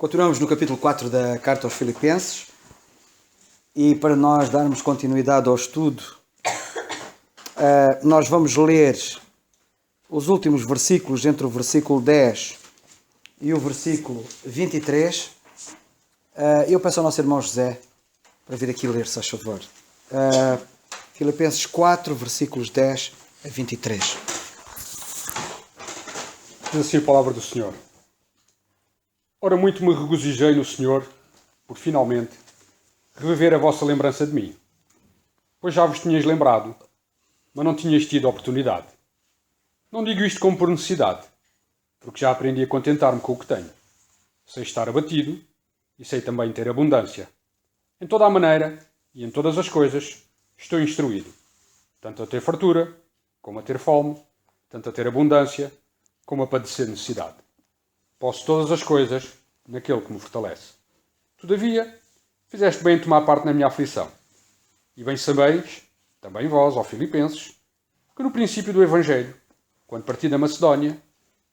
Continuamos no capítulo 4 da Carta aos Filipenses e para nós darmos continuidade ao estudo, nós vamos ler os últimos versículos entre o versículo 10 e o versículo 23. Eu peço ao nosso irmão José para vir aqui ler, se faz favor. Filipenses 4, versículos 10 a 23. Diz assim a palavra do Senhor. Ora, muito me regozijei no Senhor, por finalmente reviver a vossa lembrança de mim. Pois já vos tinhais lembrado, mas não tinhais tido oportunidade. Não digo isto como por necessidade, porque já aprendi a contentar-me com o que tenho. Sei estar abatido e sei também ter abundância. Em toda a maneira e em todas as coisas estou instruído, tanto a ter fartura, como a ter fome, tanto a ter abundância, como a padecer necessidade. Posso todas as coisas naquele que me fortalece. Todavia, fizeste bem em tomar parte na minha aflição. E bem sabeis, também vós, ó Filipenses, que no princípio do Evangelho, quando parti da Macedónia,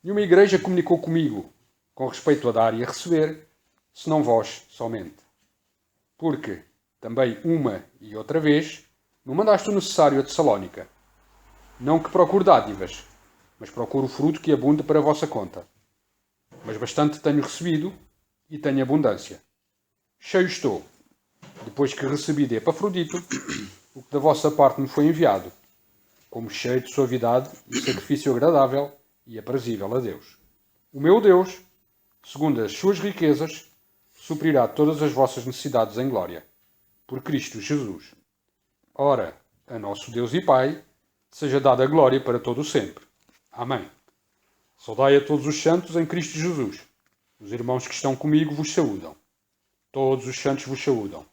nenhuma igreja comunicou comigo com respeito a dar e a receber, senão vós somente. Porque, também uma e outra vez, não mandaste o necessário a Tessalónica. Não que procure dádivas, mas procuro o fruto que abunde para a vossa conta. Mas bastante tenho recebido e tenho abundância. Cheio estou, depois que recebi de Epafrodito o que da vossa parte me foi enviado, como cheio de suavidade e sacrifício agradável e aprazível a Deus. O meu Deus, segundo as suas riquezas, suprirá todas as vossas necessidades em glória, por Cristo Jesus. Ora, a nosso Deus e Pai, seja dada a glória para todo o sempre. Amém. Saudai a todos os santos em Cristo Jesus. Os irmãos que estão comigo vos saúdam. Todos os santos vos saúdam,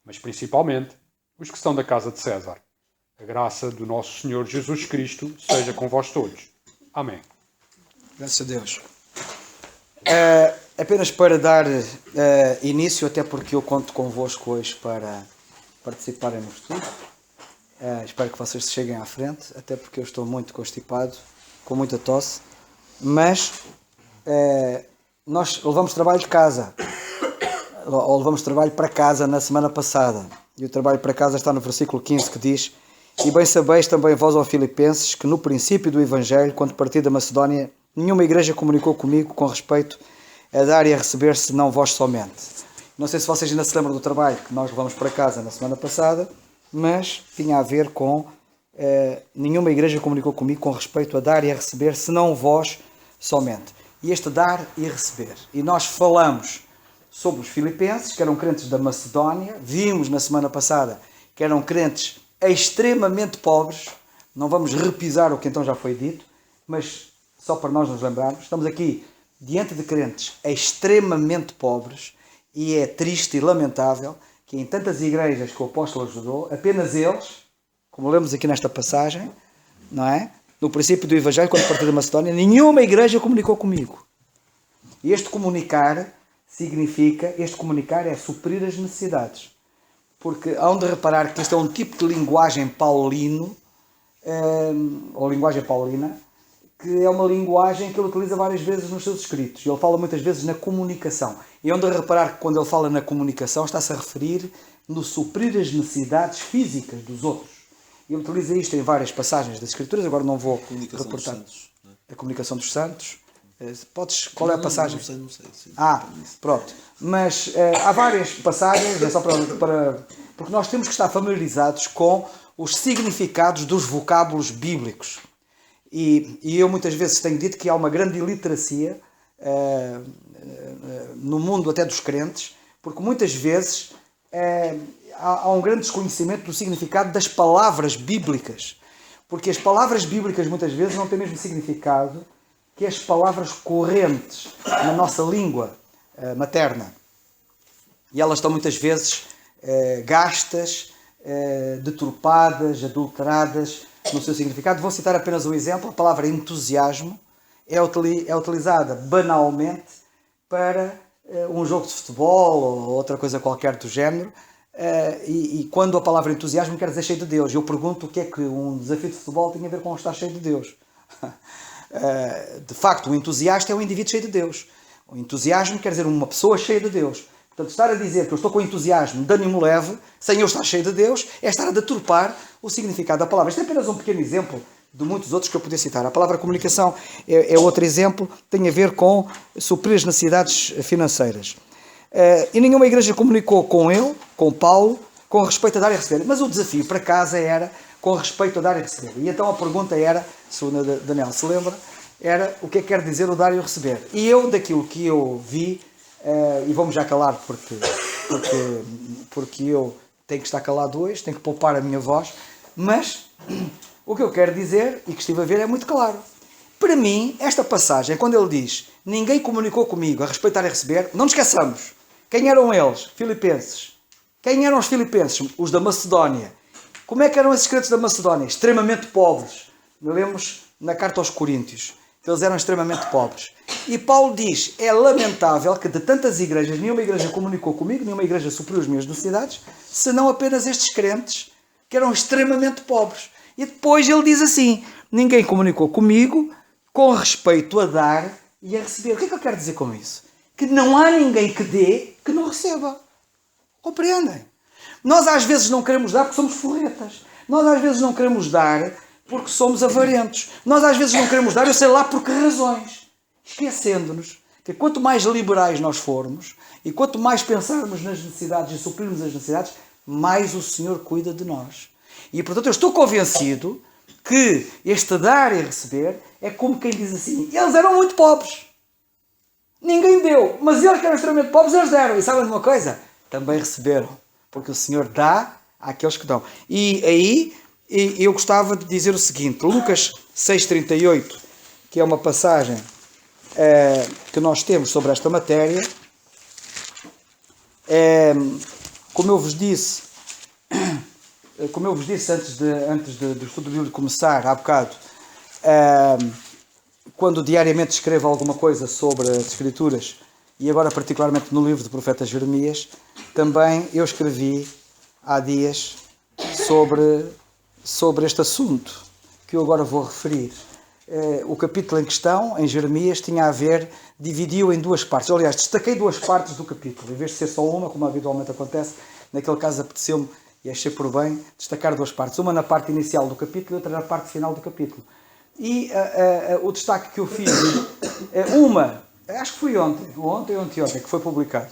mas principalmente os que estão da casa de César. A graça do nosso Senhor Jesus Cristo seja com vós todos. Amém. Graças a Deus. Apenas para dar início, até porque eu conto convosco hoje para participarem no estudo. Espero que vocês cheguem à frente, até porque eu estou muito constipado, com muita tosse. Mas nós levamos trabalho de casa, ou levamos trabalho para casa na semana passada. E o trabalho para casa está no versículo 15 que diz: E bem sabeis também vós, ó Filipenses, que no princípio do Evangelho, quando parti da Macedónia, nenhuma igreja comunicou comigo com respeito a dar e a receber, senão vós somente. Não sei se vocês ainda se lembram do trabalho que nós levamos para casa na semana passada, mas tinha a ver com nenhuma igreja comunicou comigo com respeito a dar e a receber, senão vós somente. E este dar e receber. E nós falamos sobre os filipenses, que eram crentes da Macedónia. Vimos na semana passada que eram crentes extremamente pobres. Não vamos repisar o que então já foi dito, mas só para nós nos lembrarmos, estamos aqui diante de crentes extremamente pobres e é triste e lamentável que em tantas igrejas que o apóstolo ajudou, apenas eles, como lemos aqui nesta passagem, não é? No princípio do Evangelho, quando parti da Macedónia, nenhuma igreja comunicou comigo. E este comunicar é suprir as necessidades. Porque hão de reparar que este é um tipo de linguagem paulino, ou linguagem paulina, que é uma linguagem que ele utiliza várias vezes nos seus escritos. Ele fala muitas vezes na comunicação. E hão de reparar que quando ele fala na comunicação, está-se a referir no suprir as necessidades físicas dos outros. Ele utiliza isto em várias passagens das Escrituras, agora não vou reportar. Santos, não é? A comunicação dos santos. Qual é a passagem? Não sei. Sim. Pronto. Mas há várias passagens, é só porque nós temos que estar familiarizados com os significados dos vocábulos bíblicos. E eu muitas vezes tenho dito que há uma grande iliteracia no mundo até dos crentes, porque muitas vezes há um grande desconhecimento do significado das palavras bíblicas. Porque as palavras bíblicas muitas vezes não têm o mesmo significado que as palavras correntes na nossa língua materna. E elas estão muitas vezes gastas, deturpadas, adulteradas no seu significado. Vou citar apenas um exemplo. A palavra entusiasmo é utilizada banalmente para um jogo de futebol ou outra coisa qualquer do género. E quando a palavra entusiasmo quer dizer cheio de Deus, eu pergunto o que é que um desafio de futebol tem a ver com estar cheio de Deus. De facto, o entusiasta é um indivíduo cheio de Deus. O entusiasmo quer dizer uma pessoa cheia de Deus. Portanto, estar a dizer que eu estou com entusiasmo de ânimo leve, sem eu estar cheio de Deus, é estar a deturpar o significado da palavra. Este é apenas um pequeno exemplo de muitos outros que eu podia citar. A palavra comunicação é outro exemplo, tem a ver com suprir as necessidades financeiras. E nenhuma igreja comunicou com ele, com Paulo, com respeito a dar e receber. Mas o desafio para casa era com respeito a dar e receber. E então a pergunta era, se o Daniel se lembra, era o que é que quer dizer o dar e o receber. E eu, daquilo que eu vi, e vamos já calar porque eu tenho que estar calado hoje, tenho que poupar a minha voz, mas o que eu quero dizer, e que estive a ver, é muito claro. Para mim, esta passagem, quando ele diz ninguém comunicou comigo a respeitar e receber, não nos esqueçamos. Quem eram eles? Filipenses. Quem eram os filipenses? Os da Macedónia. Como é que eram esses crentes da Macedónia? Extremamente pobres. Lemos na carta aos Coríntios que eles eram extremamente pobres. E Paulo diz, é lamentável que de tantas igrejas, nenhuma igreja comunicou comigo, nenhuma igreja supriu as minhas necessidades, senão apenas estes crentes que eram extremamente pobres. E depois ele diz assim, ninguém comunicou comigo com respeito a dar e a receber. O que é que eu quero dizer com isso? Que não há ninguém que dê que não receba. Compreendem? Nós às vezes não queremos dar porque somos forretas. Nós às vezes não queremos dar porque somos avarentos. Nós às vezes não queremos dar, eu sei lá por que razões. Esquecendo-nos que quanto mais liberais nós formos e quanto mais pensarmos nas necessidades e suprirmos as necessidades, mais o Senhor cuida de nós. E portanto eu estou convencido que este dar e receber é como quem diz assim, eles eram muito pobres. Ninguém deu, mas eles que eram extremamente pobres, eles deram. E sabem de uma coisa? Também receberam. Porque o Senhor dá àqueles que dão. E aí eu gostava de dizer o seguinte, Lucas 6,38, que é uma passagem que nós temos sobre esta matéria, como eu vos disse antes do estudo bíblico começar, há bocado, quando diariamente escrevo alguma coisa sobre as Escrituras, e agora particularmente no livro do profeta Jeremias, também eu escrevi há dias sobre este assunto que eu agora vou referir. O capítulo em questão, em Jeremias, tinha a ver, dividiu em duas partes. Aliás, destaquei duas partes do capítulo, em vez de ser só uma, como habitualmente acontece. Naquele caso apeteceu-me, e achei por bem, destacar duas partes. Uma na parte inicial do capítulo e outra na parte final do capítulo. E o destaque que eu fiz, acho que foi ontem ou anteontem, que foi publicado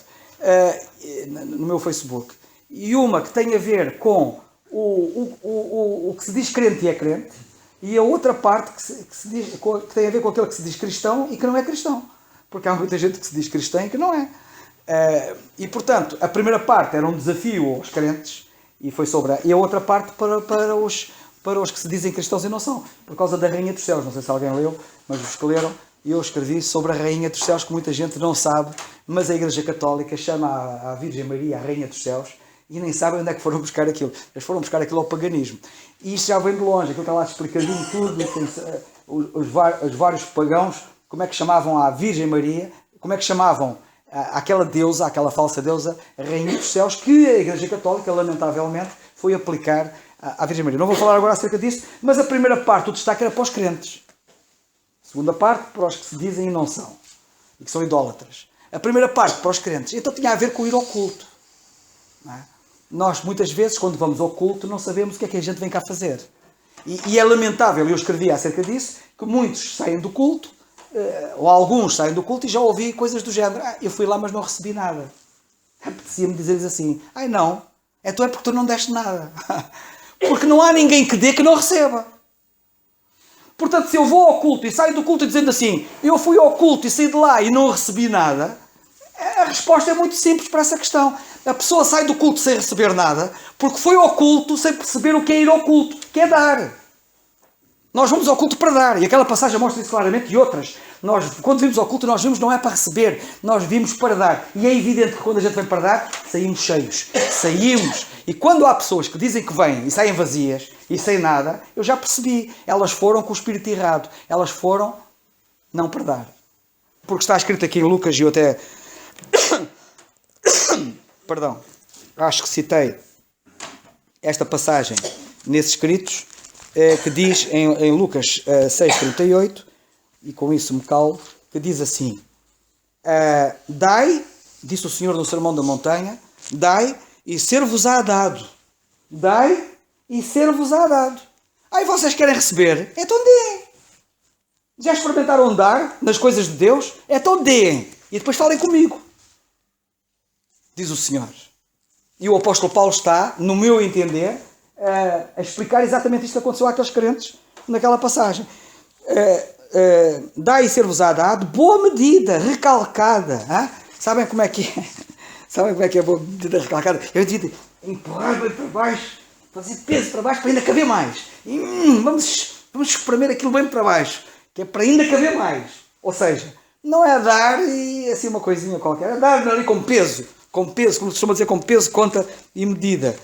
no meu Facebook. E uma que tem a ver com o que se diz crente e é crente, e a outra parte que tem a ver com aquele que se diz cristão e que não é cristão. Porque há muita gente que se diz cristã e que não é. E, portanto, a primeira parte era um desafio aos crentes, e a outra parte para os que se dizem cristãos e não são, por causa da Rainha dos Céus. Não sei se alguém leu, mas os que leram, eu escrevi sobre a Rainha dos Céus, que muita gente não sabe, mas a Igreja Católica chama a Virgem Maria a Rainha dos Céus, e nem sabem onde é que foram buscar aquilo. Eles foram buscar aquilo ao paganismo. E isto já vem de longe, aquilo está lá explicadinho tudo, os vários pagãos, como é que chamavam a Virgem Maria, como é que chamavam aquela deusa, aquela falsa deusa, a Rainha dos Céus, que a Igreja Católica, lamentavelmente, foi aplicar à Virgem Maria. Não vou falar agora acerca disso, mas a primeira parte, o destaque era para os crentes. A segunda parte, para os que se dizem e não são, e que são idólatras. A primeira parte, para os crentes, então tinha a ver com ir ao culto. Não é? Nós, muitas vezes, quando vamos ao culto, não sabemos o que é que a gente vem cá fazer. E é lamentável, eu escrevi acerca disso, que muitos saem do culto, ou alguns saem do culto, e já ouvi coisas do género. Eu fui lá, mas não recebi nada. Apetecia-me dizer-lhes assim, não, é porque tu não deste nada. Porque não há ninguém que dê que não receba. Portanto, se eu vou ao culto e saio do culto dizendo assim, eu fui ao culto e saí de lá e não recebi nada, a resposta é muito simples para essa questão. A pessoa sai do culto sem receber nada, porque foi ao culto sem perceber o que é ir ao culto, que é dar. Nós vamos ao culto para dar, e aquela passagem mostra isso claramente, e outras. Nós, quando vimos ao culto, nós vimos não é para receber, nós vimos para dar. E é evidente que quando a gente vem para dar, saímos cheios. Saímos. E quando há pessoas que dizem que vêm e saem vazias, e sem nada, eu já percebi. Elas foram com o espírito errado. Elas foram não para dar. Porque está escrito aqui em Lucas, e eu até... Perdão. Acho que citei esta passagem nesses escritos, que diz em Lucas 6,38, e com isso me calo, que diz assim, Dai, disse o Senhor no Sermão da Montanha, dai e ser-vos-á dado. Dai e ser-vos-á dado. Aí vocês querem receber? Então deem. Já experimentaram dar nas coisas de Deus? Então deem. E depois falem comigo. Diz o Senhor. E o apóstolo Paulo está, no meu entender, a explicar exatamente isto que aconteceu àqueles crentes naquela passagem. Dai e ser-vos-á dado, boa medida, recalcada. Hein? Sabem como é que é? Sabem como é que é a boa medida recalcada? Eu digo, empurrar bem para baixo, fazer peso para baixo para ainda caber mais. E, vamos espremer aquilo bem para baixo, que é para ainda caber mais. Ou seja, não é dar e assim uma coisinha qualquer, é dar ali com peso, como se costuma dizer, com peso, conta e medida.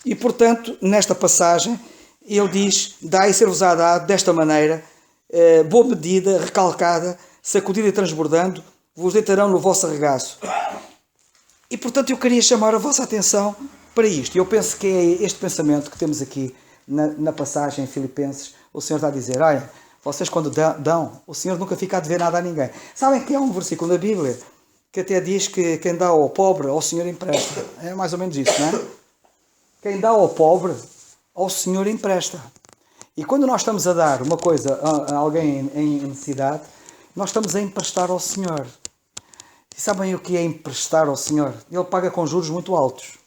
E portanto, nesta passagem, ele diz, dai e ser-vos-á dado desta maneira, boa medida, recalcada, sacudida e transbordando, vos deitarão no vosso arregaço. E portanto eu queria chamar a vossa atenção para isto. E eu penso que é este pensamento que temos aqui na passagem em Filipenses. O Senhor está a dizer, olha, vocês quando dão, o Senhor nunca fica a dever nada a ninguém. Sabem que há um versículo na Bíblia que até diz que quem dá ao pobre, ao Senhor empresta. É mais ou menos isso, não é? Quem dá ao pobre, ao Senhor empresta. E quando nós estamos a dar uma coisa a alguém em necessidade, nós estamos a emprestar ao Senhor. E sabem o que é emprestar ao Senhor? Ele paga com juros muito altos.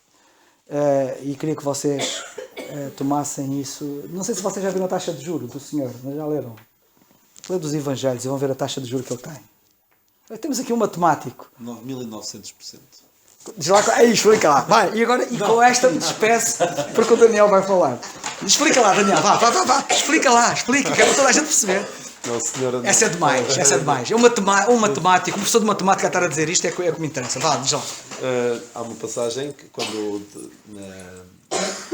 E queria que vocês tomassem isso. Não sei se vocês já viram a taxa de juros do Senhor, mas já leram. Lê dos Evangelhos e vão ver a taxa de juros que ele tem. Temos aqui um matemático. 9.900%. Diz lá, explica lá. Vai, e agora, com esta me despeço, porque o Daniel vai falar. Explica lá, Daniel. Vá. Explica, que é para toda a gente perceber. Não, senhora, essa é demais. Um matemático, um professor de matemática a estar a dizer isto é que me interessa. Vá, diz lá. Há uma passagem que, quando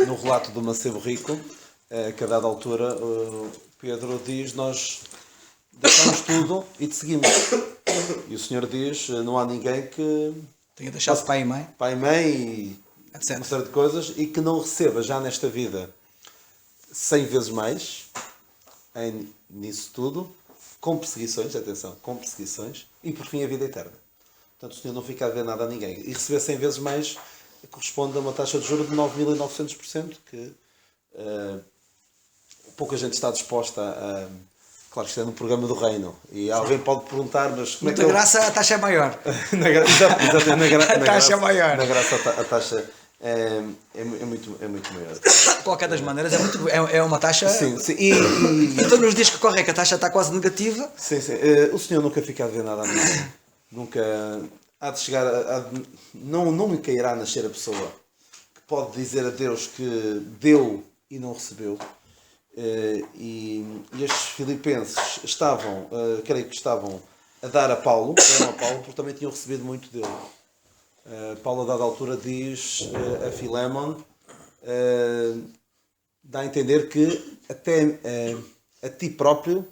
no relato do mancebo rico, que a dada altura Pedro diz, nós deixamos tudo e te seguimos. E o Senhor diz, não há ninguém que tenha deixado pai e mãe e etc. uma série de coisas, e que não receba já nesta vida 100 vezes mais nisso tudo, com perseguições, atenção, com perseguições, e por fim a vida eterna. Portanto, o Senhor não fica a ver nada a ninguém. E receber 100 vezes mais corresponde a uma taxa de juros de 9.900%, que pouca gente está disposta a... Claro que isto é no programa do Reino. E alguém pode perguntar, mas... Como muita graça, a taxa é maior. A taxa é maior. Na graça, a taxa é muito maior. De qualquer das maneiras, é uma taxa... Sim. Então, nos dias que correm, que a taxa está quase negativa... Sim. O Senhor nunca fica a ver nada a ninguém. Nunca há de chegar... Nunca irá nascer a pessoa que pode dizer a Deus que deu e não recebeu. E estes filipenses creio que estavam a dar a Paulo, porque também tinham recebido muito dele. Paulo, a dada altura, diz a Filémon, dá a entender que até a ti próprio,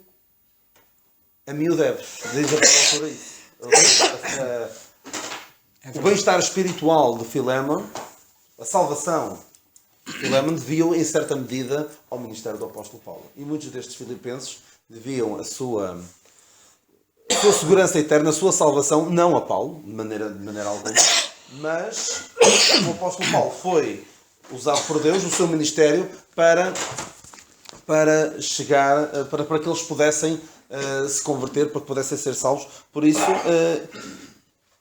a mim o deves. Diz a dada altura isso. O bem-estar espiritual de Filémon, a salvação, Filémon deviam, em certa medida, ao ministério do apóstolo Paulo. E muitos destes filipenses deviam a sua segurança eterna, a sua salvação, não a Paulo, de maneira alguma, mas o apóstolo Paulo foi usado por Deus, o seu ministério, para chegar, para que eles pudessem se converter, para que pudessem ser salvos. Por isso,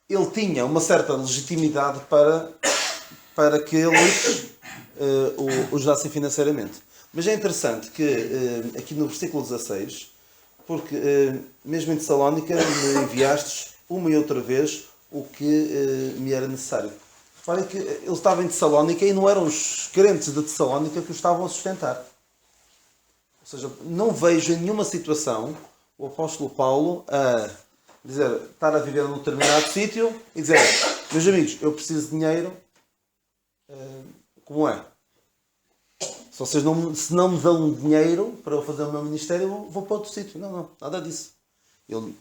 ele tinha uma certa legitimidade para que eles o ajudassem financeiramente. Mas é interessante que aqui no versículo 16, porque mesmo em Tessalónica me enviastes uma e outra vez o que me era necessário. Reparem que ele estava em Tessalónica e não eram os crentes de Tessalónica que o estavam a sustentar. Ou seja, não vejo em nenhuma situação o apóstolo Paulo a dizer, estar a viver num determinado sítio e dizer, meus amigos, eu preciso de dinheiro, como é? Se não me dão dinheiro para eu fazer o meu ministério, eu vou para outro sítio. Não, nada disso. Ele,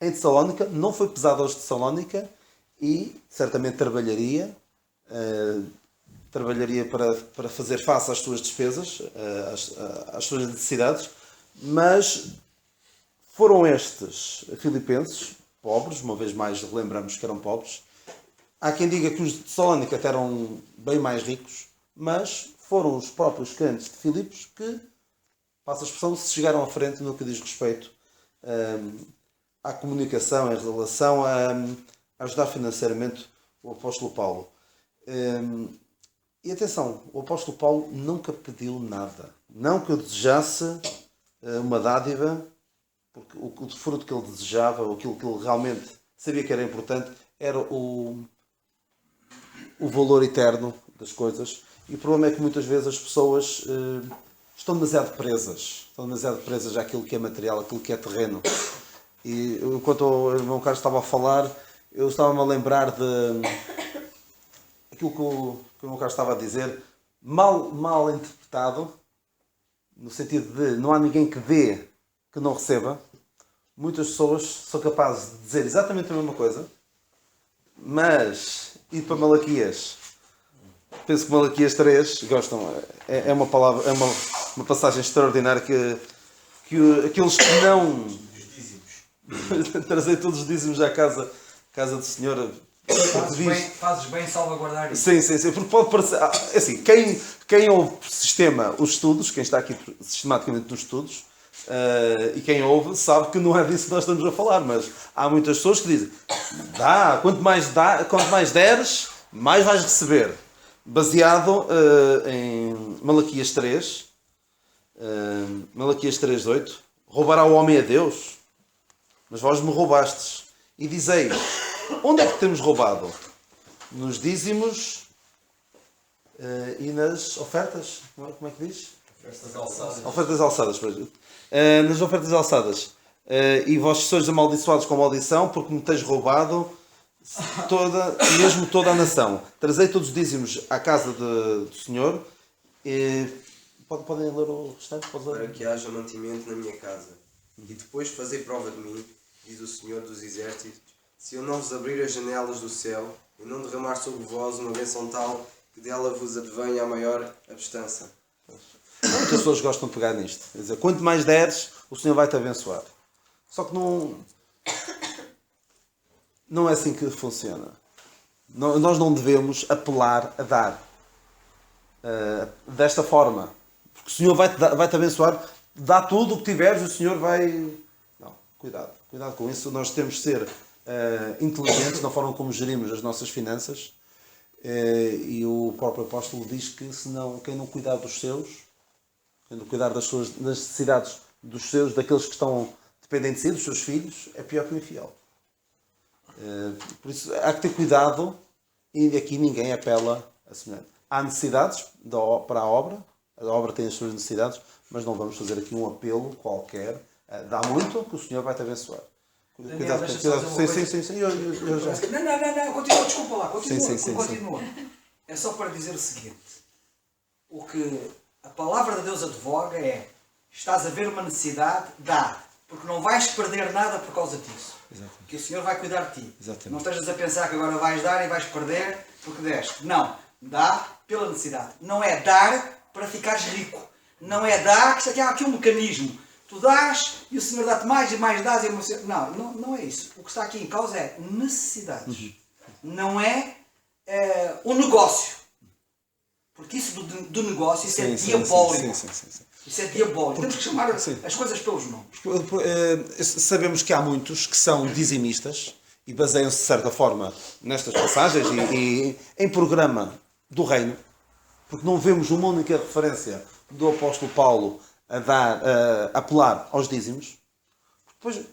em Tessalónica, não foi pesado aos Tessalónica e certamente trabalharia para fazer face às suas despesas, às suas necessidades, mas foram estes filipenses, pobres, uma vez mais relembramos que eram pobres. Há quem diga que os de Tessalónica até eram bem mais ricos, mas foram os próprios crentes de Filipos que, passa a expressão, se chegaram à frente no que diz respeito à comunicação, em relação a ajudar financeiramente o apóstolo Paulo. E atenção, o apóstolo Paulo nunca pediu nada. Não que eu desejasse uma dádiva, porque o fruto que ele desejava, ou aquilo que ele realmente sabia que era importante, era o valor eterno das coisas. E o problema é que muitas vezes as pessoas estão demasiado presas àquilo que é material, àquilo que é terreno. E enquanto o irmão Carlos estava a falar, eu estava-me a lembrar de aquilo que o irmão Carlos estava a dizer, mal interpretado, no sentido de não há ninguém que dê que não receba. Muitas pessoas são capazes de dizer exatamente a mesma coisa, mas ir para Malaquias, penso que Malaquias 3, gostam, é uma palavra, é uma passagem extraordinária que aqueles que não trazer todos os dízimos à casa do Senhor. Fazes bem salvaguardar isso. Sim, porque pode parecer. Assim, quem ouve por sistema os estudos, quem está aqui sistematicamente nos estudos, e quem ouve sabe que não é disso que nós estamos a falar, mas há muitas pessoas que dizem: quanto mais deres, mais vais receber. Baseado em Malaquias 3, Malaquias 3:8, roubará o homem a Deus, mas vós me roubastes. E dizeis: onde é que temos roubado? Nos dízimos e nas ofertas. Como é que diz? Ofertas alçadas. Nas ofertas alçadas. E vós sois amaldiçoados com maldição, porque me tens roubado mesmo toda a nação. Trazei todos os dízimos à casa do Senhor. Podem ler o restante? Para que haja mantimento na minha casa. E depois fazei prova de mim, diz o Senhor dos Exércitos, se eu não vos abrir as janelas do céu e não derramar sobre vós uma bênção tal que dela vos advenha a maior abestança. Muitas pessoas gostam de pegar nisto. Quer dizer, quanto mais deres, o Senhor vai-te abençoar. Só que não é assim que funciona. Nós não devemos apelar a dar desta forma. Porque o Senhor vai-te abençoar. Dá tudo o que tiveres e o Senhor vai... Não, cuidado com isso. Nós temos de ser inteligentes na forma como gerimos as nossas finanças. E o próprio apóstolo diz que senão, quem não cuidar dos seus, quem não cuidar das necessidades dos seus, daqueles que estão dependentes de si, dos seus filhos, é pior que o infiel. Por isso há que ter cuidado, e aqui ninguém apela a semelhante. Há necessidades para a obra tem as suas necessidades, mas não vamos fazer aqui um apelo qualquer. Dá muito que o Senhor vai te abençoar. Daniel, cuidado. Sim. Eu já. Não, continua, desculpa lá, Sim. continua. É só para dizer o seguinte: o que a palavra de Deus advoga é: estás a ver uma necessidade, dá, porque não vais perder nada por causa disso. Exatamente. Que o Senhor vai cuidar de ti. Exatamente. Não estejas a pensar que agora vais dar e vais perder porque deste. Não, dá pela necessidade. Não é dar para ficares rico. Não é dar, que há aqui um mecanismo. Tu dás e o Senhor dá-te mais e mais dás. Não é isso. O que está aqui em causa é necessidades. Não é o negócio. Porque isso do negócio, isso é diabólico. Sim. Isso é diabólico. Temos que chamar as coisas pelos nomes. Sabemos que há muitos que são dizimistas e baseiam-se de certa forma nestas passagens e em programa do reino, porque não vemos uma única referência do apóstolo Paulo a apelar aos dízimos. Depois,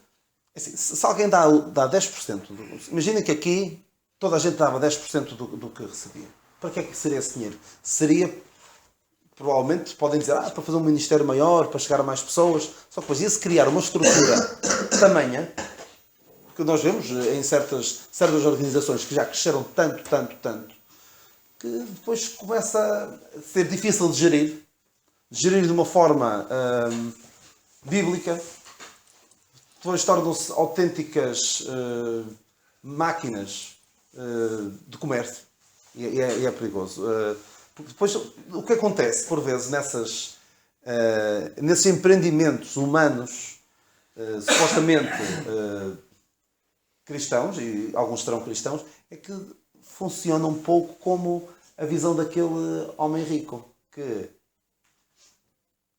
assim, se alguém dá 10%, imagina que aqui toda a gente dava 10% do que recebia. Para que é que seria esse dinheiro? Seria, provavelmente, podem dizer, para fazer um ministério maior, para chegar a mais pessoas. Só que depois ia-se criar uma estrutura tamanha, que nós vemos em certas organizações que já cresceram tanto, que depois começa a ser difícil de gerir de uma forma bíblica. Depois tornam-se autênticas máquinas de comércio. E é perigoso. Porque depois, o que acontece, por vezes, nesses empreendimentos humanos, supostamente cristãos, e alguns serão cristãos, é que funciona um pouco como a visão daquele homem rico, que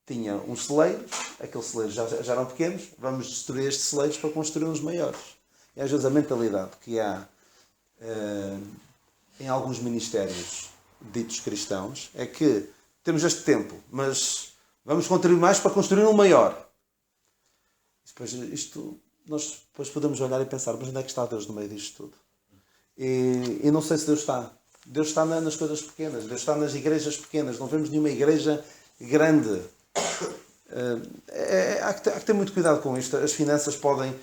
tinha uns celeiros, aqueles celeiros já eram pequenos, vamos destruir estes celeiros para construir uns maiores. E às vezes a mentalidade que há em alguns ministérios ditos cristãos é que temos este tempo, mas vamos contribuir mais para construir um maior. Depois, nós depois podemos olhar e pensar, mas onde é que está Deus no meio disto tudo? E não sei se Deus está. Deus está nas coisas pequenas, Deus está nas igrejas pequenas, não vemos nenhuma igreja grande. Há que ter muito cuidado com isto. As finanças podem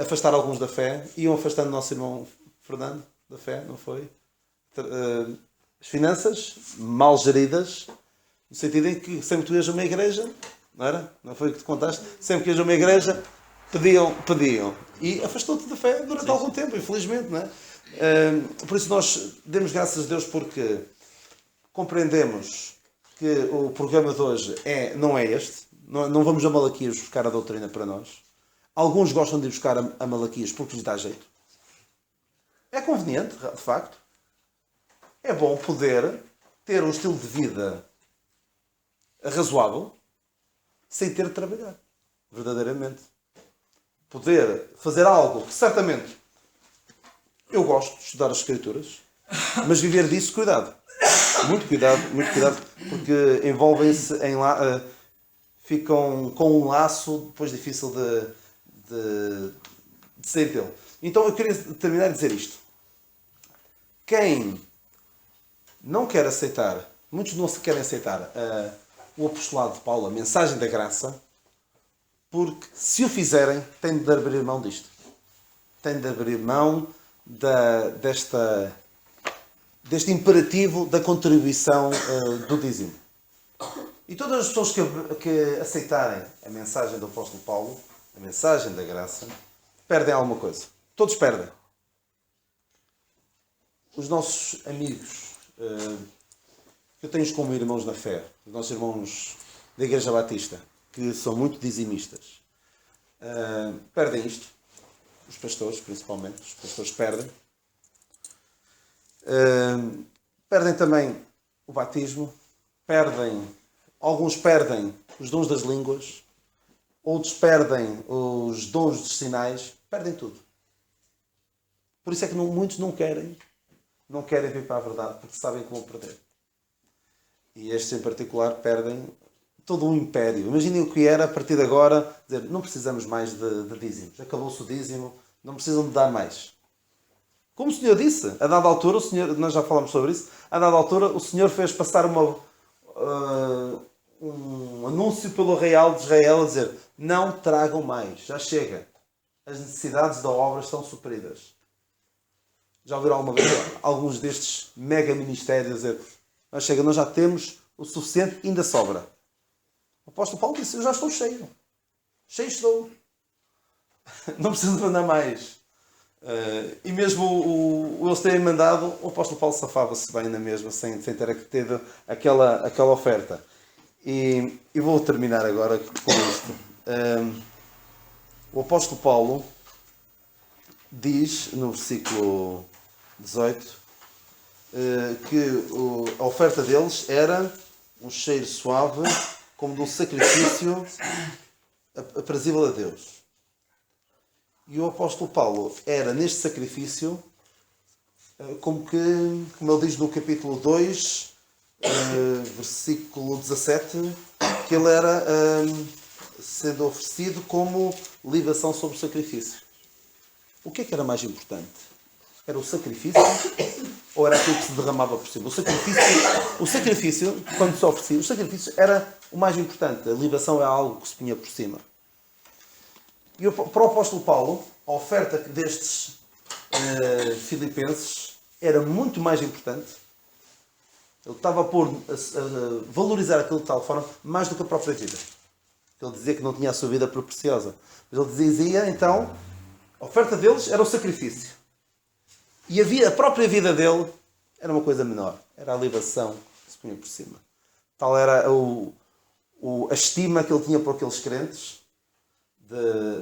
afastar alguns da fé. Iam afastando o nosso irmão Fernando da fé, não foi? As finanças mal geridas, no sentido em que sempre que tu ias a uma igreja, não era? Não foi o que te contaste? Sempre que ias a uma igreja, pediam. E afastou-te da fé durante algum tempo, infelizmente, não é? Por isso nós demos graças a Deus porque compreendemos que o programa de hoje não é este. Não vamos a Malaquias buscar a doutrina para nós. Alguns gostam de ir buscar a Malaquias porque lhes dá jeito. É conveniente, de facto. É bom poder ter um estilo de vida razoável sem ter de trabalhar. Verdadeiramente. Poder fazer algo que certamente eu gosto de estudar as Escrituras, mas viver disso, cuidado. Muito cuidado, porque envolvem-se ficam com um laço depois difícil de sair dele. Então eu queria terminar e dizer isto. Quem não quer aceitar, muitos não se querem aceitar o apostolado de Paulo, a mensagem da graça, porque se o fizerem, têm de abrir mão disto. Têm de abrir mão deste imperativo da contribuição do dízimo. E todas as pessoas que aceitarem a mensagem do apóstolo Paulo, a mensagem da graça, perdem alguma coisa. Todos perdem. Os nossos amigos, que eu tenho como irmãos na fé, os nossos irmãos da Igreja Batista, que são muito dizimistas, perdem isto. Os pastores, principalmente, os pastores perdem. Perdem também o batismo, alguns perdem os dons das línguas, outros perdem os dons dos sinais, perdem tudo. Por isso é que muitos não querem vir para a verdade, porque sabem que vão perder. E estes em particular perdem todo um império. Imaginem o que era a partir de agora dizer, não precisamos mais de dízimos. Acabou-se o dízimo, não precisam de dar mais. Como o Senhor disse, a dada altura, nós já falamos sobre isso, a dada altura o Senhor fez passar um anúncio pelo Real de Israel a dizer, não tragam mais, já chega. As necessidades da obra estão supridas. Já ouviram alguma vez alguns destes mega ministérios a dizer, mas chega, nós já temos o suficiente, ainda sobra. O apóstolo Paulo disse, eu já estou cheio. Cheio estou. Não preciso de mandar mais. E mesmo eles terem mandado, o apóstolo Paulo safava-se bem na mesma, sem ter que ter aquela oferta. E vou terminar agora com isto. O apóstolo Paulo diz, no versículo 18, que a oferta deles era um cheiro suave, como de um sacrifício aprazível a Deus. E o apóstolo Paulo era neste sacrifício, como ele diz no capítulo 2, versículo 17, que ele era sendo oferecido como libação sobre o sacrifício. O que é que era mais importante? Era o sacrifício ou era aquilo que se derramava por cima? O sacrifício, quando se oferecia, o sacrifício era o mais importante. A libação é algo que se punha por cima. E para o apóstolo Paulo, a oferta destes filipenses era muito mais importante. Ele estava a valorizar aquilo de tal forma mais do que a própria vida. Ele dizia que não tinha a sua vida por preciosa. Mas ele dizia, então, a oferta deles era o sacrifício. E a própria vida dele era uma coisa menor. Era a libação que se punha por cima. Tal era a estima que ele tinha por aqueles crentes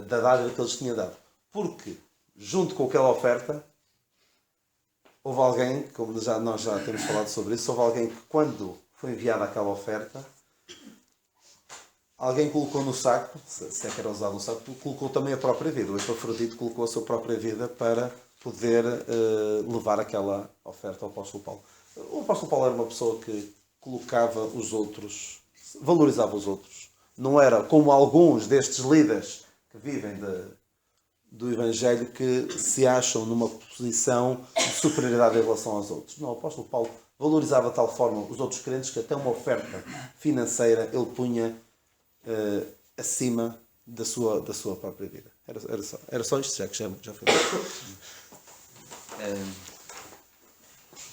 da dádiva que eles tinham dado. Porque junto com aquela oferta, houve alguém, como nós já temos falado sobre isso, houve alguém que quando foi enviada aquela oferta, alguém colocou no saco, se é que era usado no saco, colocou também a própria vida. O Epafrodito colocou a sua própria vida para poder levar aquela oferta ao apóstolo Paulo. O apóstolo Paulo era uma pessoa que colocava os outros, valorizava os outros. Não era como alguns destes líderes que vivem do Evangelho que se acham numa posição de superioridade em relação aos outros. Não, o apóstolo Paulo valorizava de tal forma os outros crentes que até uma oferta financeira ele punha acima da sua própria vida. Era só isto, já foi.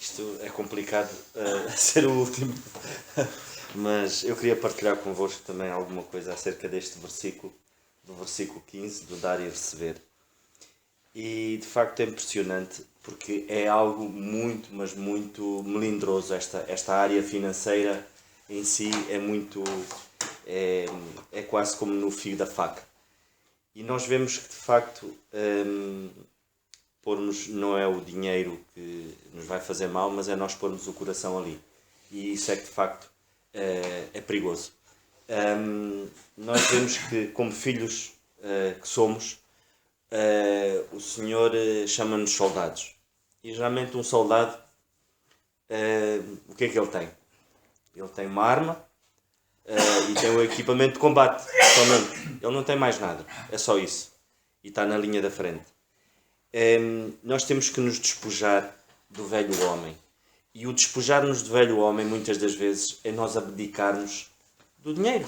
Isto é complicado ser o último, mas eu queria partilhar convosco também alguma coisa acerca deste versículo, do versículo 15, do dar e receber. E de facto é impressionante, porque é algo muito, mas muito melindroso. Esta área financeira em si é quase como no fio da faca. E nós vemos que de facto pormos, não é o dinheiro que nos vai fazer mal, mas é nós pormos o coração ali. E isso é que de facto é perigoso. Nós vemos que, como filhos que somos, o Senhor chama-nos soldados. E geralmente um soldado, o que é que ele tem? Ele tem uma arma e tem o equipamento de combate. Somente. Ele não tem mais nada. É só isso. E está na linha da frente. Nós temos que nos despojar do velho homem. E o despojar-nos do velho homem, muitas das vezes, é nós abdicarmos do dinheiro.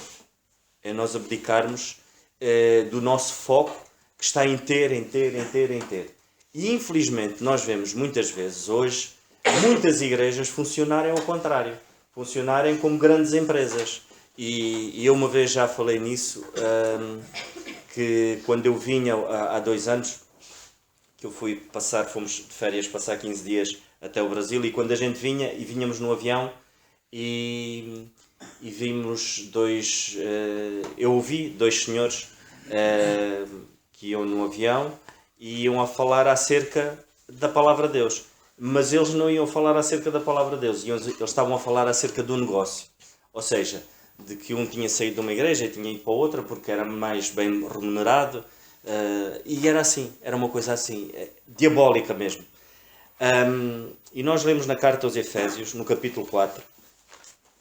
É nós abdicarmos do nosso foco, que está em ter. E infelizmente nós vemos muitas vezes hoje, muitas igrejas funcionarem ao contrário. Funcionarem como grandes empresas. E eu uma vez já falei nisso, que quando eu vinha há 2 anos, que eu fomos de férias passar 15 dias até o Brasil, e quando a gente vinhamos no avião e vimos eu ouvi 2 senhores que iam no avião e iam a falar acerca da Palavra de Deus, mas eles não iam falar acerca da Palavra de Deus, eles estavam a falar acerca do negócio, ou seja, de que um tinha saído de uma igreja e tinha ido para outra porque era mais bem remunerado. E era assim, era uma coisa assim, diabólica mesmo. E nós lemos na carta aos Efésios, no capítulo 4,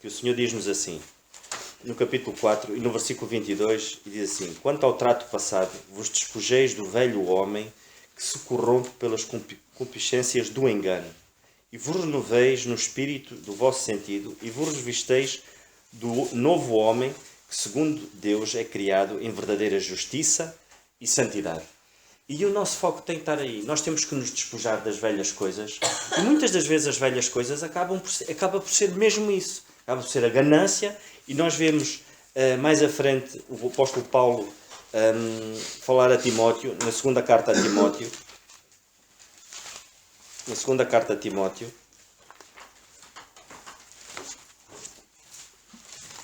que o Senhor diz-nos assim, no capítulo 4 e no versículo 22, e diz assim: quanto ao trato passado, vos despojeis do velho homem que se corrompe pelas concupiscências do engano, e vos renoveis no espírito do vosso sentido, e vos revesteis do novo homem que segundo Deus é criado em verdadeira justiça e santidade. E o nosso foco tem que estar aí. Nós temos que nos despojar das velhas coisas. E muitas das vezes as velhas coisas acaba por ser mesmo isso. Acaba por ser a ganância. E nós vemos mais à frente o apóstolo Paulo falar a Timóteo, na segunda carta a Timóteo. Na segunda carta a Timóteo.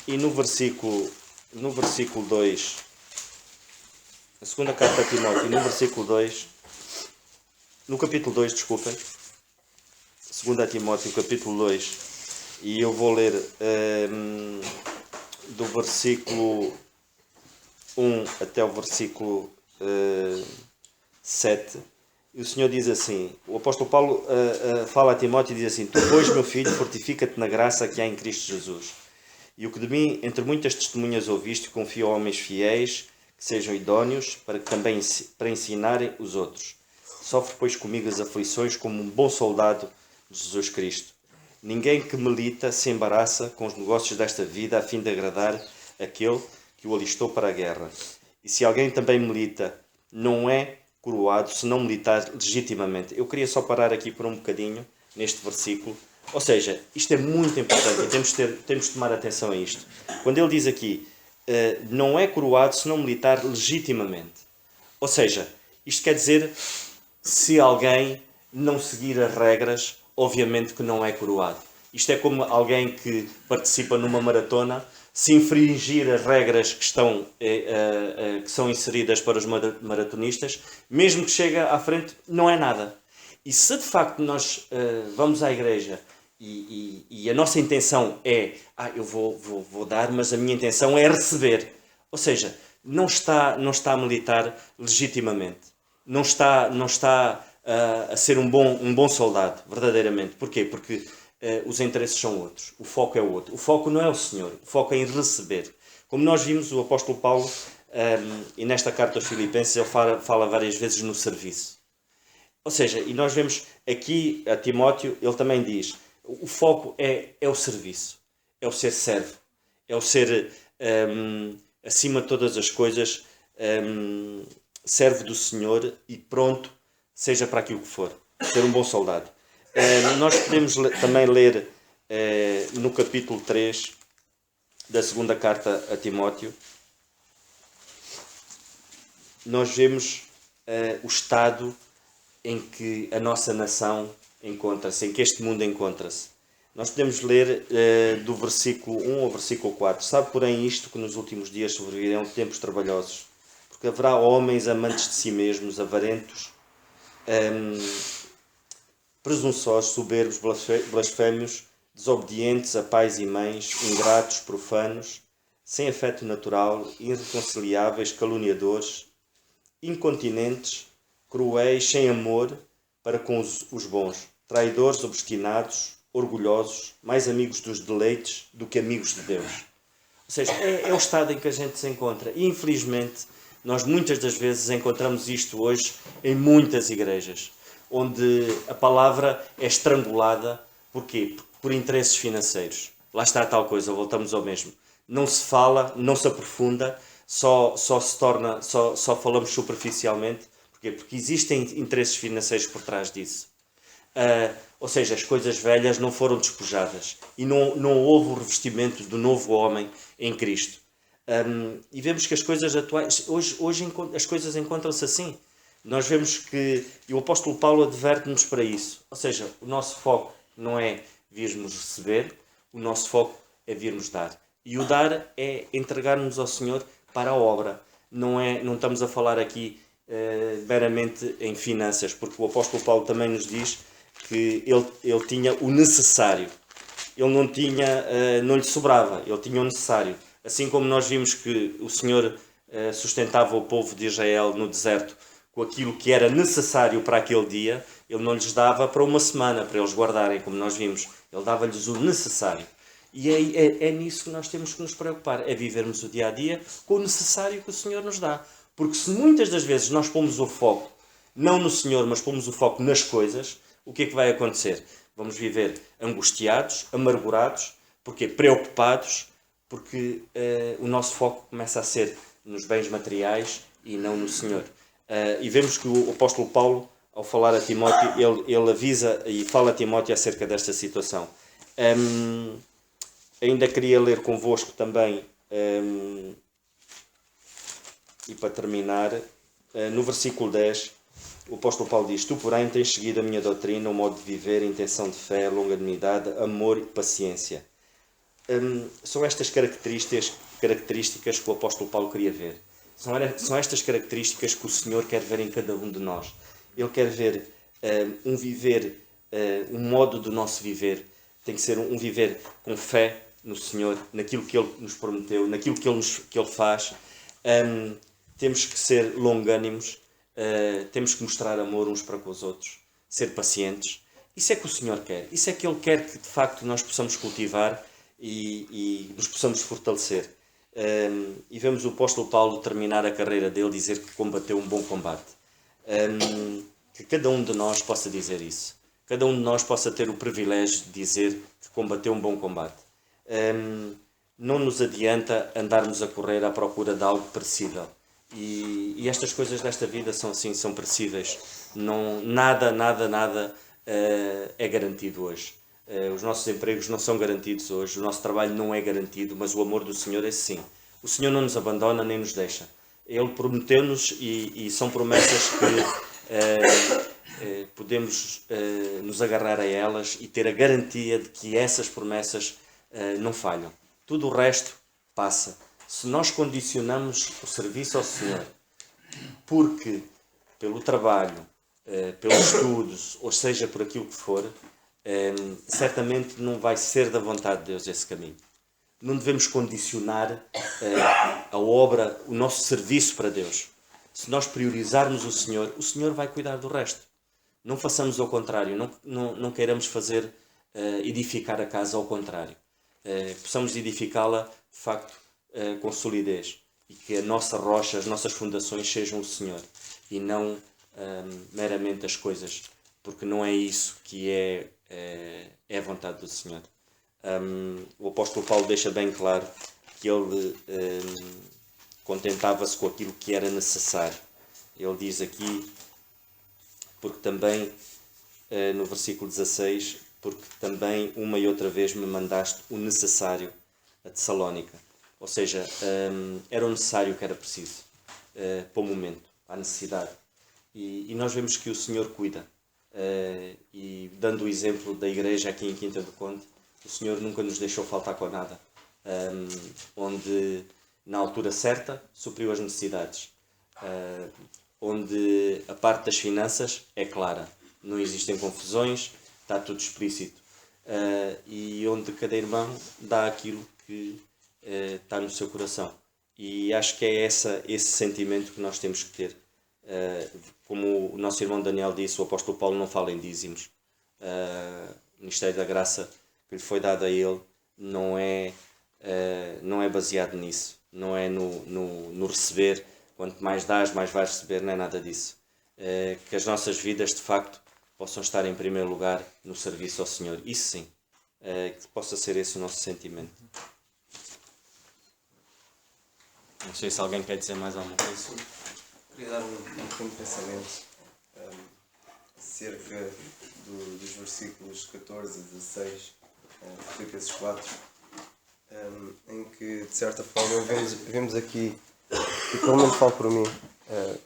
E no versículo 2... A segunda carta a Timóteo, no versículo 2, no capítulo 2, desculpem, 2 Timóteo, capítulo 2, e eu vou ler do versículo 1 até o versículo 7, e o Senhor diz assim, o apóstolo Paulo fala a Timóteo e diz assim: tu, pois, meu filho, fortifica-te na graça que há em Cristo Jesus, e o que de mim, entre muitas testemunhas ouviste, confio a homens fiéis, que sejam idóneos para ensinarem os outros. Sofre, pois, comigo as aflições como um bom soldado de Jesus Cristo. Ninguém que milita se embaraça com os negócios desta vida a fim de agradar aquele que o alistou para a guerra. E se alguém também milita, não é coroado se não militar legitimamente. Eu queria só parar aqui por um bocadinho neste versículo. Ou seja, isto é muito importante e temos de tomar atenção a isto. Quando ele diz aqui, não é coroado se não militar legitimamente. Ou seja, isto quer dizer, se alguém não seguir as regras, obviamente que não é coroado. Isto é como alguém que participa numa maratona, se infringir as regras que que são inseridas para os maratonistas, mesmo que chegue à frente, não é nada. E se de facto nós vamos à igreja e a nossa intenção é, eu vou dar, mas a minha intenção é receber. Ou seja, não está a militar legitimamente. Não está a ser um bom soldado, verdadeiramente. Porquê? Porque os interesses são outros. O foco é outro. O foco não é o Senhor. O foco é em receber. Como nós vimos, o apóstolo Paulo, e nesta carta aos Filipenses, ele fala várias vezes no serviço. Ou seja, e nós vemos aqui a Timóteo, ele também diz, o foco é o serviço. É o ser servo. É o ser, acima de todas as coisas, servo do Senhor e pronto, seja para aquilo que for. Ser um bom soldado. Nós podemos também ler no capítulo 3 da segunda carta a Timóteo, nós vemos o estado em que a nossa nação encontra-se, em que este mundo encontra-se. Nós podemos ler do versículo 1 ao versículo 4. Sabe, porém, isto que nos últimos dias sobrevirão tempos trabalhosos, porque haverá homens amantes de si mesmos, avarentos, presunçosos, soberbos, blasfémios, desobedientes a pais e mães, ingratos, profanos, sem afeto natural, irreconciliáveis, caluniadores, incontinentes, cruéis, sem amor para com os bons, traidores, obstinados, orgulhosos, mais amigos dos deleites do que amigos de Deus. Ou seja, é o estado em que a gente se encontra. E, infelizmente, nós muitas das vezes encontramos isto hoje em muitas igrejas, onde a palavra é estrangulada. Porquê? Por interesses financeiros. Lá está a tal coisa, voltamos ao mesmo. Não se fala, não se aprofunda, só falamos superficialmente. Porquê? Porque existem interesses financeiros por trás disso. Ou seja, as coisas velhas não foram despojadas e não houve o revestimento do novo homem em Cristo. E vemos que as coisas atuais, hoje as coisas encontram-se assim. Nós vemos que, e o apóstolo Paulo adverte-nos para isso, ou seja, o nosso foco não é virmos receber, o nosso foco é virmos dar. E o dar é entregar-nos ao Senhor para a obra. Não estamos a falar aqui meramente em finanças, porque o apóstolo Paulo também nos diz que ele tinha o necessário. Ele não lhe sobrava, ele tinha o necessário. Assim como nós vimos que o Senhor sustentava o povo de Israel no deserto com aquilo que era necessário para aquele dia, ele não lhes dava para uma semana, para eles guardarem, como nós vimos. Ele dava-lhes o necessário. E é nisso que nós temos que nos preocupar, é vivermos o dia-a-dia com o necessário que o Senhor nos dá. Porque se muitas das vezes nós pomos o foco, não no Senhor, mas pomos o foco nas coisas, o que é que vai acontecer? Vamos viver angustiados, amargurados, porque preocupados, porque o nosso foco começa a ser nos bens materiais e não no Senhor. E vemos que o apóstolo Paulo, ao falar a Timóteo, ele avisa e fala a Timóteo acerca desta situação. Ainda queria ler convosco também, e para terminar, no versículo 10, o apóstolo Paulo diz: Tu, porém, tens seguido a minha doutrina, o modo de viver, a intenção de fé, longanimidade, amor e paciência. São estas características que o apóstolo Paulo queria ver. São estas características que o Senhor quer ver em cada um de nós. Ele quer ver um modo do nosso viver. Tem que ser um viver com fé no Senhor, naquilo que Ele nos prometeu, naquilo que Ele faz. Temos que ser longânimos, temos que mostrar amor uns para com os outros, ser pacientes. Isso é que o Senhor quer. Isso é que Ele quer que, de facto, nós possamos cultivar e nos possamos fortalecer. E vemos o apóstolo Paulo terminar a carreira dele, dizer que combateu um bom combate. Que cada um de nós possa dizer isso. Cada um de nós possa ter o privilégio de dizer que combateu um bom combate. Não nos adianta andarmos a correr à procura de algo perecível. E estas coisas desta vida são assim, são perecíveis. Nada é garantido hoje. Os nossos empregos não são garantidos hoje, o nosso trabalho não é garantido, mas o amor do Senhor é sim. O Senhor não nos abandona nem nos deixa. Ele prometeu-nos e são promessas que podemos nos agarrar a elas e ter a garantia de que essas promessas não falham. Tudo o resto passa. Se nós condicionamos o serviço ao Senhor porque pelo trabalho, pelos estudos, ou seja, por aquilo que for, certamente não vai ser da vontade de Deus esse caminho. Não devemos condicionar a obra, o nosso serviço para Deus. Se nós priorizarmos o Senhor vai cuidar do resto. Não façamos ao contrário, não queiramos fazer, edificar a casa ao contrário. Possamos edificá-la, de facto, com solidez. E que a nossa rocha, as nossas fundações sejam o Senhor e não meramente as coisas, porque não é isso que é a vontade do Senhor. O apóstolo Paulo deixa bem claro que ele contentava-se com aquilo que era necessário. Ele diz aqui, porque também, no versículo 16, porque também uma e outra vez me mandaste o necessário a Tessalónica. Ou seja, era o necessário que era preciso para o momento, à necessidade. E nós vemos que o Senhor cuida. E dando o exemplo da igreja aqui em Quinta do Conde, o Senhor nunca nos deixou faltar com nada. Onde, na altura certa, supriu as necessidades. Onde a parte das finanças é clara. Não existem confusões, está tudo explícito. E onde cada irmão dá aquilo que está no seu coração. E acho que é esse sentimento que nós temos que ter. Como o nosso irmão Daniel disse, o apóstolo Paulo não fala em dízimos. O Ministério da Graça que lhe foi dado a ele não é baseado nisso. Não é no receber. Quanto mais dás, mais vais receber. Não é nada disso. Que as nossas vidas, de facto, possam estar em primeiro lugar no serviço ao Senhor. Isso sim. Que possa ser esse o nosso sentimento. Não sei se alguém quer dizer mais alguma coisa. Queria dar um pequeno pensamento acerca dos versículos 14 a 16, Filipenses 4, em que, de certa forma, vemos aqui, e pelo menos falo por mim,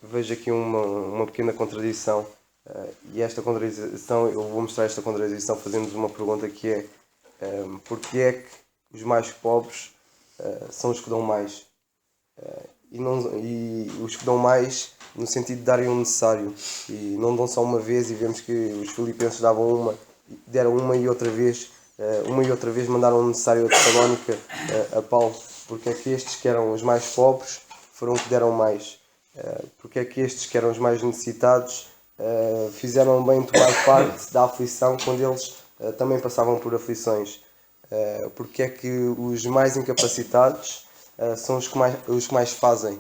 vejo aqui uma pequena contradição, e esta contradição, eu vou mostrar esta contradição fazendo-vos uma pergunta que é, porque é que os mais pobres são os que dão mais? E os que dão mais no sentido de darem o necessário e não dão só uma vez, e vemos que os filipenses deram uma e outra vez mandaram o necessário a Tessalónica, a Paulo. Porque é que estes que eram os mais pobres foram que deram mais? Porque é que estes que eram os mais necessitados fizeram bem tomar parte da aflição quando eles também passavam por aflições? Porque é que os mais incapacitados são os que mais fazem?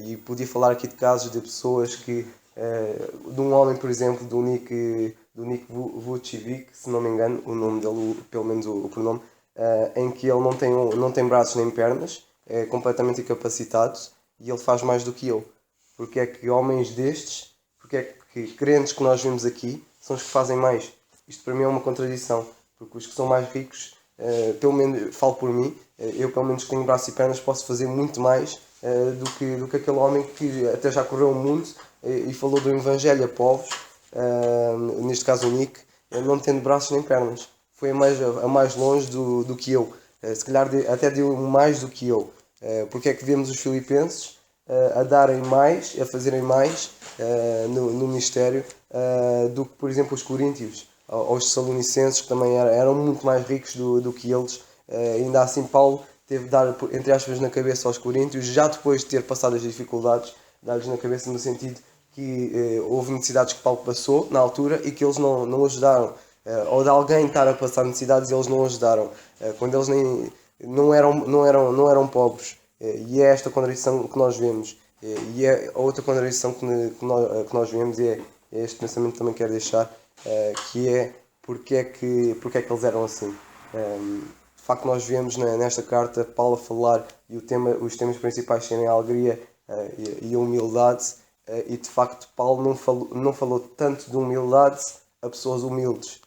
E podia falar aqui de casos de pessoas que, de um homem, por exemplo, do Nick Vucevic, se não me engano, o nome dele, pelo menos o pronome, em que ele não tem braços nem pernas, é completamente incapacitado e ele faz mais do que eu. Porque é que homens destes, porque é que crentes que nós vemos aqui, são os que fazem mais? Isto para mim é uma contradição, porque os que são mais ricos, pelo menos, falo por mim, eu pelo menos que tenho braços e pernas posso fazer muito mais do que aquele homem que até já correu o mundo e falou do Evangelho a povos, neste caso o Nick, não tendo braços nem pernas. Foi a mais longe do que eu, se calhar até deu mais do que eu. Porque é que vemos os filipenses a darem mais, a fazerem mais no ministério do que, por exemplo, os coríntios, aos tessalonicenses, que também eram muito mais ricos do que eles. Ainda assim Paulo teve de dar, entre aspas, na cabeça aos coríntios, já depois de ter passado as dificuldades, dar-lhes na cabeça no sentido que houve necessidades que Paulo passou na altura e que eles não ajudaram, ou de alguém estar a passar necessidades e eles não ajudaram, quando eles não eram pobres. E é esta contradição que nós vemos, e é outra contradição que nós vemos, e é este pensamento que também quero deixar, que é porque é que eles eram assim. De facto, nós vemos nesta carta Paulo a falar, e os temas principais serem a alegria e a humildade, e de facto Paulo não falou tanto de humildade a pessoas humildes.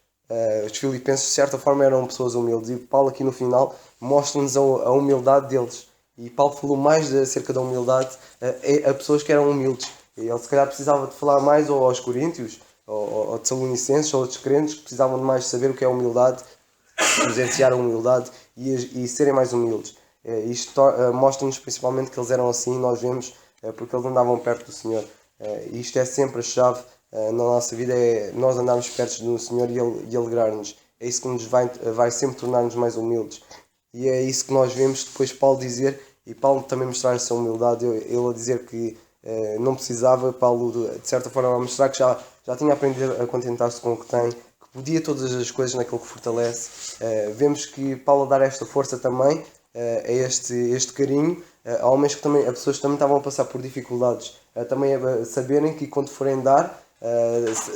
Os filipenses de certa forma eram pessoas humildes, e Paulo aqui no final mostra-nos a humildade deles. E Paulo falou mais acerca da humildade a pessoas que eram humildes. E ele se calhar precisava de falar mais ou aos coríntios, ou aos tessalonicenses, ou outros crentes que precisavam de mais saber o que é humildade, presenciar a humildade e serem mais humildes. Mostra-nos principalmente que eles eram assim, nós vemos, porque eles andavam perto do Senhor. Isto é sempre a chave na nossa vida, é nós andarmos perto do Senhor e alegrar-nos. É isso que nos vai sempre tornar-nos mais humildes. E é isso que nós vemos depois Paulo dizer, e Paulo também mostrar essa humildade, ele a dizer que não precisava, Paulo de certa forma a mostrar que já tinha aprendido a contentar-se com o que tem, que podia todas as coisas naquilo que fortalece. Vemos que Paulo a dar esta força também, a este carinho, a homens que também, a pessoas que também estavam a passar por dificuldades, também a saberem que quando forem dar,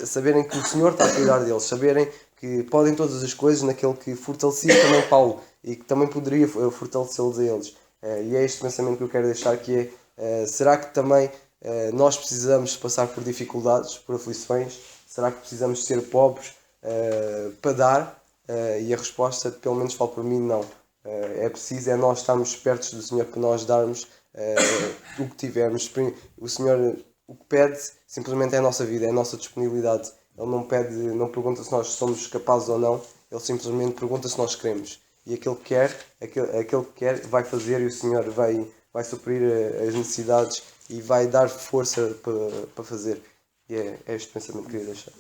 saberem que o Senhor está a cuidar deles, saberem que podem todas as coisas naquele que fortalecia também Paulo e que também poderia fortalecê-los a eles. E é este pensamento que eu quero deixar, que é, será que também nós precisamos passar por dificuldades, por aflições? Será que precisamos ser pobres para dar? E a resposta, pelo menos falo por mim, não. É preciso nós estarmos perto do Senhor para nós darmos o que tivermos. O Senhor, o que pede simplesmente é a nossa vida, é a nossa disponibilidade. Ele não pergunta se nós somos capazes ou não, ele simplesmente pergunta se nós queremos. E aquele que quer vai fazer, e o Senhor vai suprir as necessidades e vai dar força para fazer. E é este pensamento que eu queria deixar.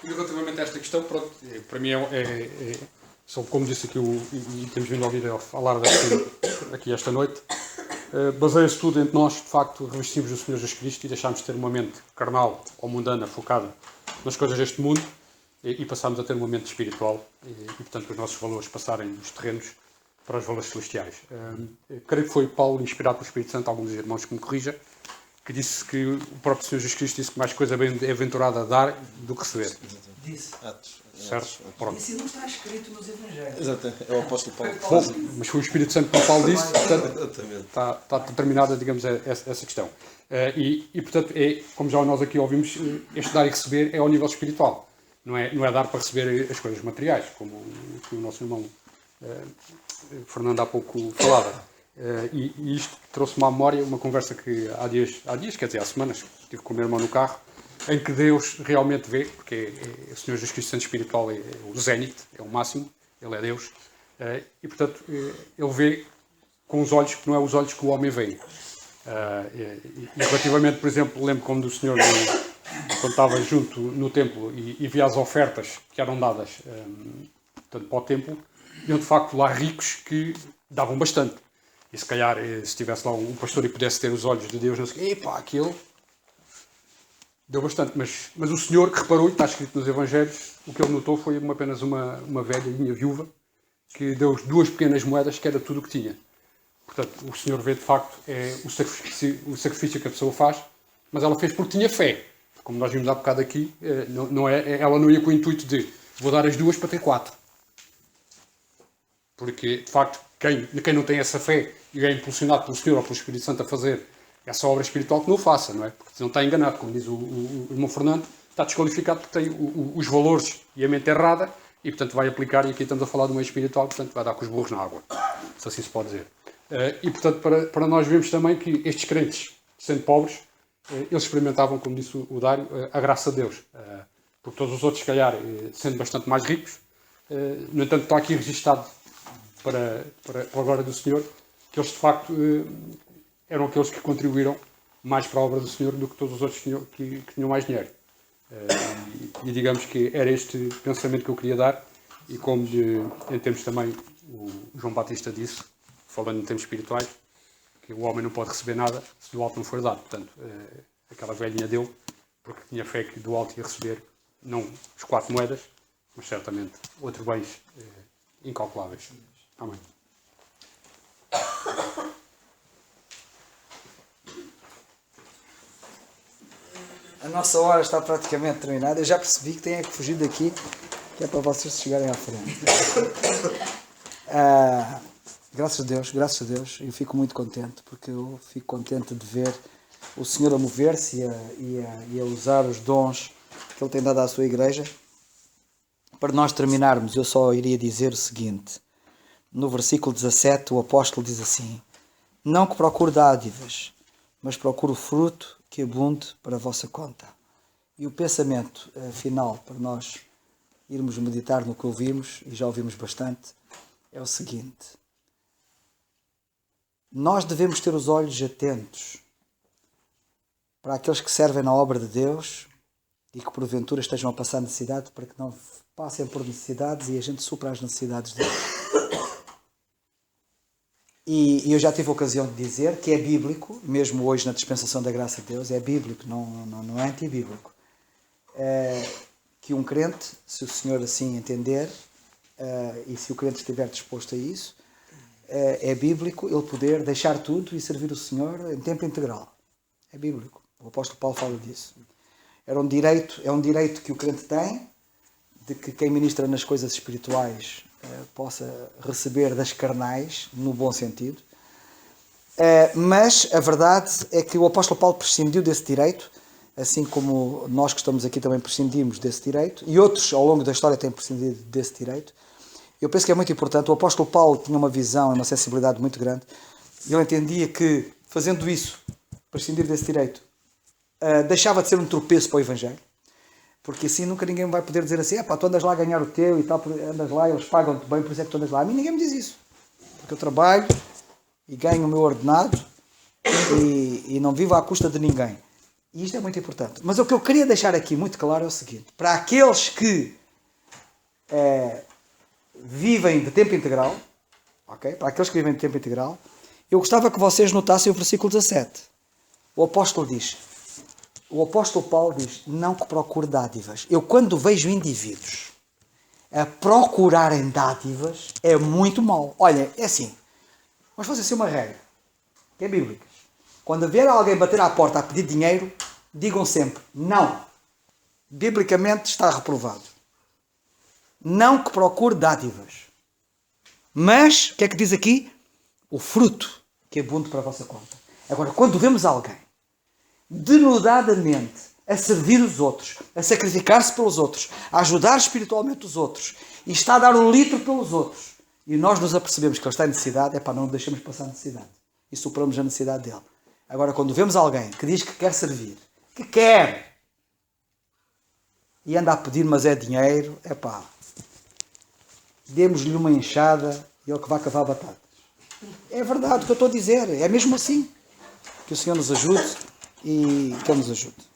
E relativamente a esta questão, pronto, para mim só como disse aqui, e temos vindo a ouvir falar aqui esta noite, baseia-se tudo entre nós, de facto, revestimos o Senhor Jesus Cristo e deixámos de ter uma mente carnal ou mundana focada nas coisas deste mundo e passámos a ter uma mente espiritual e portanto, os nossos valores passarem dos terrenos para os valores celestiais. Creio que foi Paulo, inspirado pelo Espírito Santo, alguns irmãos que me corrija, que disse que o próprio Senhor Jesus Cristo disse que mais coisa bem-aventurada a dar do que receber. Disse. Certo? Pronto. Isso não está escrito nos Evangelhos. Exato, é o apóstolo Paulo. Bom, mas foi o Espírito Santo que Paulo disse, portanto, está determinada, digamos, essa questão. Portanto, como já nós aqui ouvimos, este dar e receber é ao nível espiritual. Não é dar para receber as coisas materiais, como o nosso irmão Fernando há pouco falava. E isto trouxe-me à memória uma conversa que há dias, quer dizer, há semanas, tive com o meu irmão no carro, em que Deus realmente vê, porque o Senhor Jesus Cristo Santo Espiritual é o zénite, é o máximo, Ele é Deus, e portanto Ele vê com os olhos que não é os olhos que o homem vê. E relativamente, por exemplo, lembro como do Senhor, quando estava junto no templo e via as ofertas que eram dadas portanto, para o templo, iam de facto lá ricos que davam bastante. E se calhar, se estivesse lá um pastor e pudesse ter os olhos de Deus, não sei, epá, aquele deu bastante. Mas o Senhor que reparou, e está escrito nos Evangelhos, o que ele notou foi apenas uma velhinha viúva que deu 2 pequenas moedas, que era tudo o que tinha. Portanto, o Senhor vê de facto o sacrifício que a pessoa faz, mas ela fez porque tinha fé. Como nós vimos há bocado aqui, ela não ia com o intuito de vou dar as 2 para ter 4. Porque, de facto, quem não tem essa fé e é impulsionado pelo Senhor ou pelo Espírito Santo a fazer essa obra espiritual, que não o faça, não é? Porque se não está enganado, como diz o irmão Fernando, está desqualificado porque tem os valores e a mente errada e, portanto, vai aplicar, e aqui estamos a falar de uma espiritual, portanto, vai dar com os burros na água, se assim se pode dizer. E, portanto, para nós vemos também que estes crentes, sendo pobres, eles experimentavam, como disse o Dário, a graça de Deus. Porque todos os outros, se calhar, sendo bastante mais ricos, no entanto, está aqui registado para a glória do Senhor, que eles, de facto, eram aqueles que contribuíram mais para a obra do Senhor do que todos os outros que tinham mais dinheiro. E digamos que era este pensamento que eu queria dar, e como em termos também o João Batista disse, falando em termos espirituais, que o homem não pode receber nada se do alto não for dado. Portanto, aquela velhinha deu, porque tinha fé que do alto ia receber, não as 4 moedas, mas certamente outros bens incalculáveis. Amém. A nossa hora está praticamente terminada. Eu já percebi que tenho que fugir daqui, que é para vocês chegarem à frente. Graças a Deus, eu fico muito contente, porque eu fico contente de ver o Senhor a mover-se e a usar os dons que Ele tem dado à sua igreja. Para nós terminarmos, eu só iria dizer o seguinte. No versículo 17, o apóstolo diz assim: não que procure dádivas, mas procure o fruto que abunde para a vossa conta. E o pensamento final para nós irmos meditar no que ouvimos, e já ouvimos bastante, é o seguinte: nós devemos ter os olhos atentos para aqueles que servem na obra de Deus e que porventura estejam a passar necessidade, para que não passem por necessidades e a gente supra as necessidades deles. E eu já tive a ocasião de dizer que é bíblico, mesmo hoje na dispensação da graça de Deus, é bíblico, não é antibíblico, que um crente, se o Senhor assim entender, e se o crente estiver disposto a isso, é bíblico ele poder deixar tudo e servir o Senhor em tempo integral. É bíblico. O apóstolo Paulo fala disso. É um direito que o crente tem, de que quem ministra nas coisas espirituais possa receber das carnais, no bom sentido. Mas a verdade é que o apóstolo Paulo prescindiu desse direito, assim como nós que estamos aqui também prescindimos desse direito, e outros ao longo da história têm prescindido desse direito. Eu penso que é muito importante. O apóstolo Paulo tinha uma visão e uma sensibilidade muito grande. Ele entendia que, fazendo isso, prescindir desse direito, deixava de ser um tropeço para o Evangelho, porque assim nunca ninguém vai poder dizer assim: tu andas lá a ganhar o teu e tal, andas lá, eles pagam-te bem, por isso é que tu andas lá. A mim ninguém me diz isso, porque eu trabalho e ganho o meu ordenado e não vivo à custa de ninguém. E isto é muito importante. Mas o que eu queria deixar aqui muito claro é o seguinte: para aqueles que vivem de tempo integral, ok? Para aqueles que vivem de tempo integral, eu gostava que vocês notassem o versículo 17. O apóstolo Paulo diz: não que procure dádivas. Eu, quando vejo indivíduos a procurarem dádivas, é muito mau. Olha, é assim, vamos fazer assim uma regra, que é bíblica. Quando vier alguém bater à porta a pedir dinheiro, digam sempre não. Biblicamente está reprovado. Não que procure dádivas. Mas, o que é que diz aqui? O fruto que abunde para a vossa conta. Agora, quando vemos alguém denodadamente a servir os outros, a sacrificar-se pelos outros, a ajudar espiritualmente os outros, e está a dar um litro pelos outros, e nós nos apercebemos que ele está em necessidade, não o deixamos passar a necessidade. E superamos a necessidade dele. Agora, quando vemos alguém que diz que quer servir, que quer, e anda a pedir, mas é dinheiro, demos-lhe uma enxada e ele que vai cavar batatas. É verdade o que eu estou a dizer, é mesmo assim. Que o Senhor nos ajude e que Ele nos ajude.